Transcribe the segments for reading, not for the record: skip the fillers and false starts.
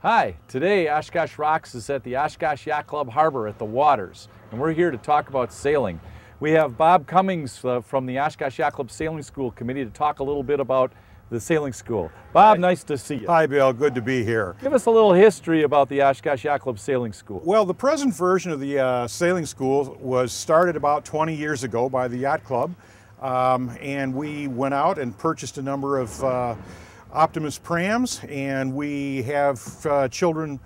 Hi, today Oshkosh Rocks is at the Oshkosh Yacht Club Harbor at the Waters, and we're here to talk about sailing. We have Bob Cummings from the Oshkosh Yacht Club Sailing School Committee to talk a little bit about the sailing school. Bob, nice to see you. Hi, Bill. Good to be here. Give us a little history about the Oshkosh Yacht Club Sailing School. Well, the present version of the sailing school was started about 20 years ago by the Yacht Club, and we went out and purchased a number of Optimus prams, and we have children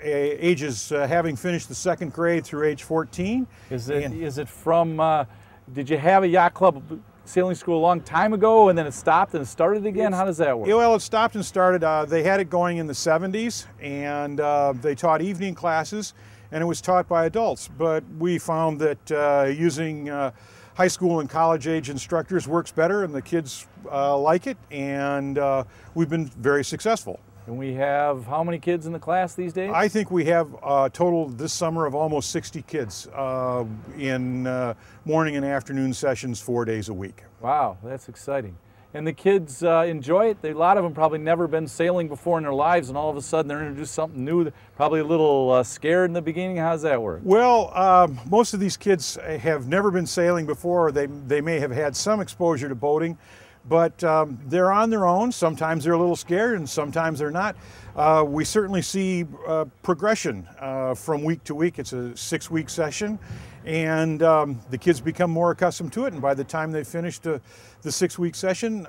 ages having finished the second grade through age 14. Is it from, did you have a yacht club sailing school a long time ago and then it stopped and started again? How does that work? Well, it stopped and started. They had it going in the 70s, and they taught evening classes, and it was taught by adults. But we found that using high school and college age instructors works better, and the kids like it, and we've been very successful. And we have how many kids in the class these days? I think we have a total this summer of almost 60 kids in morning and afternoon sessions 4 days a week. Wow, that's exciting. And the kids enjoy it. A lot of them probably never been sailing before in their lives, and all of a sudden they're introduced to something new. Probably a little scared in the beginning. How does that work? Well, most of these kids have never been sailing before. Or they may have had some exposure to boating, but they're on their own. Sometimes they're a little scared, and sometimes they're not. We certainly see progression from week to week. It's a 6-week session, and the kids become more accustomed to it, and by the time they finish the 6-week session,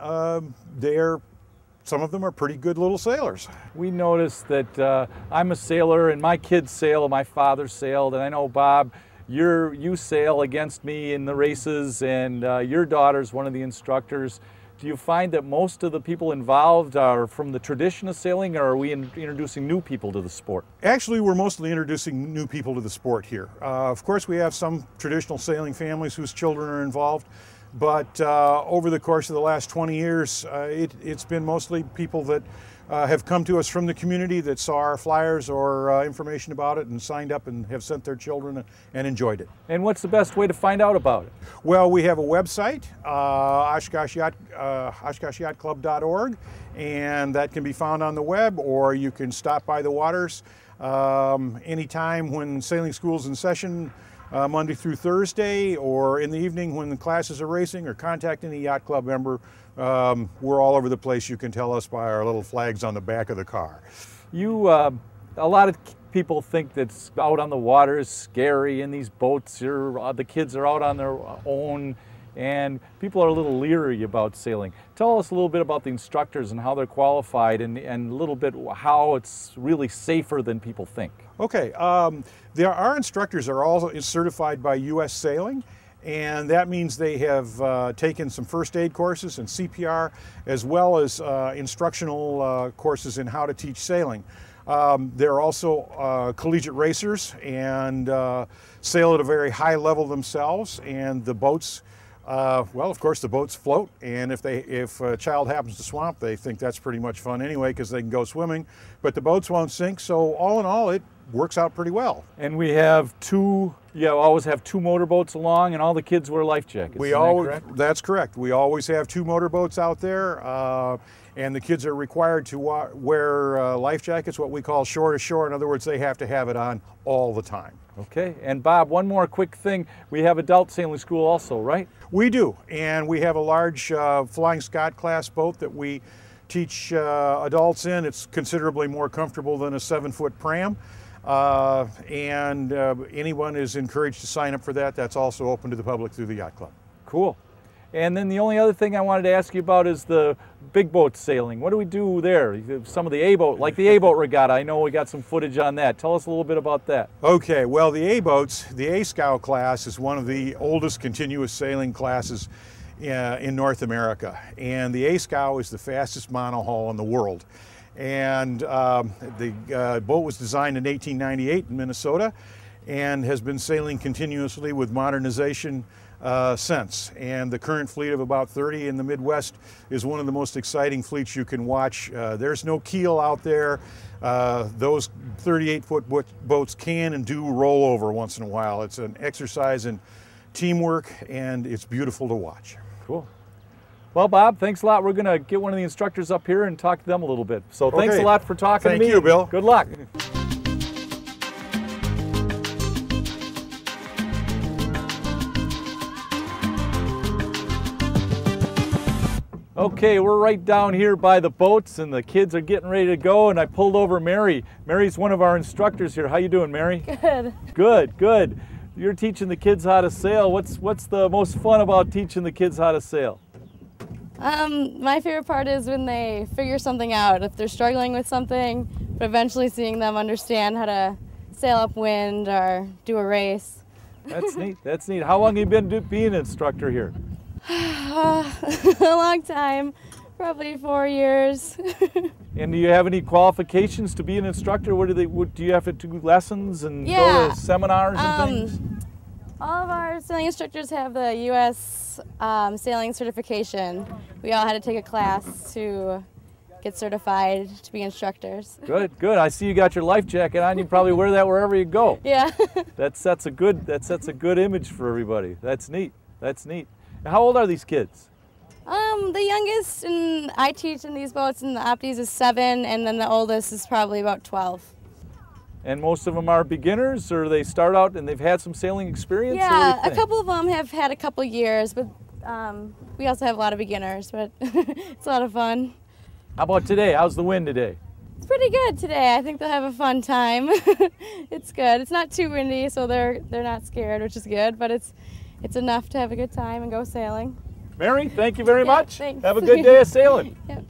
some of them are pretty good little sailors. We noticed that I'm a sailor, and my kids sail, and my father sailed, and I know, Bob, you sail against me in the races, and your daughter's one of the instructors. Do you find that most of the people involved are from the tradition of sailing, or are we introducing new people to the sport? Actually, we're mostly introducing new people to the sport here. Of course, we have some traditional sailing families whose children are involved, but over the course of the last 20 years, it's been mostly people that have come to us from the community that saw our flyers or information about it and signed up and have sent their children and enjoyed it. And what's the best way to find out about it? Well, we have a website, oshkoshyachtclub.org, and that can be found on the web, or you can stop by the Waters anytime when sailing school's in session, Monday through Thursday, or in the evening when the classes are racing, or contact any yacht club member. We're all over the place. You can tell us by our little flags on the back of the car. A lot of people think that out on the water is scary, and these boats, the kids are out on their own, and people are a little leery about sailing. Tell us a little bit about the instructors and how they're qualified, and a little bit how it's really safer than people think. Okay, our instructors are all certified by U.S. Sailing, and that means they have taken some first aid courses and CPR, as well as instructional courses in how to teach sailing. They're also collegiate racers and sail at a very high level themselves, and the boats, well, of course the boats float, and if a child happens to swamp, they think that's pretty much fun anyway because they can go swimming, but the boats won't sink, so all in all it works out pretty well. And we have always have two motorboats along, and all the kids wear life jackets. That's correct. We always have two motorboats out there, and the kids are required to wear life jackets, what we call shore to shore. In other words, they have to have it on all the time. Okay, and Bob, one more quick thing. We have adult sailing school also, right? We do, and we have a large Flying Scot class boat that we teach adults in. It's considerably more comfortable than a 7-foot pram. Anyone is encouraged to sign up for that. That's also open to the public through the Yacht Club. Cool. And then the only other thing I wanted to ask you about is the big boat sailing. What do we do there? Some of the A-boat, like the A-boat regatta. I know we got some footage on that. Tell us a little bit about that. Okay, well, the A-boats, the A-Scow class is one of the oldest continuous sailing classes in North America. And the A-Scow is the fastest monohull in the world. And the boat was designed in 1898 in Minnesota and has been sailing continuously with modernization since. And the current fleet of about 30 in the Midwest is one of the most exciting fleets you can watch. There's no keel out there. Those 38-foot boats can and do roll over once in a while. It's an exercise in teamwork, and it's beautiful to watch. Cool. Well, Bob, thanks a lot. We're going to get one of the instructors up here and talk to them a little bit. So thanks a lot for talking to me. Thank you, Bill. Good luck. Okay, we're right down here by the boats and the kids are getting ready to go, and I pulled over Mary. Mary's one of our instructors here. How you doing, Mary? Good. Good, good. You're teaching the kids how to sail. What's the most fun about teaching the kids how to sail? My favorite part is when they figure something out. If they're struggling with something, but eventually seeing them understand how to sail upwind or do a race. That's neat. That's neat. How long have you been being an instructor here? A long time, probably 4 years. And do you have any qualifications to be an instructor? Do you have to do lessons and go to seminars and things? All of our sailing instructors have the U.S. Sailing certification. We all had to take a class to get certified to be instructors. Good, good. I see you got your life jacket on. You probably wear that wherever you go. Yeah. That sets a good image for everybody. That's neat. That's neat. How old are these kids? The youngest and I teach in these boats in the Opties is 7, and then the oldest is probably about 12. And most of them are beginners, or they start out and they've had some sailing experience? Yeah, a couple of them have had a couple years, but we also have a lot of beginners, but it's a lot of fun. How about today? How's the wind today? It's pretty good today. I think they'll have a fun time. It's good. It's not too windy, so they're not scared, which is good, but it's enough to have a good time and go sailing. Mary, thank you very much. Thanks. Have a good day of sailing. Yep.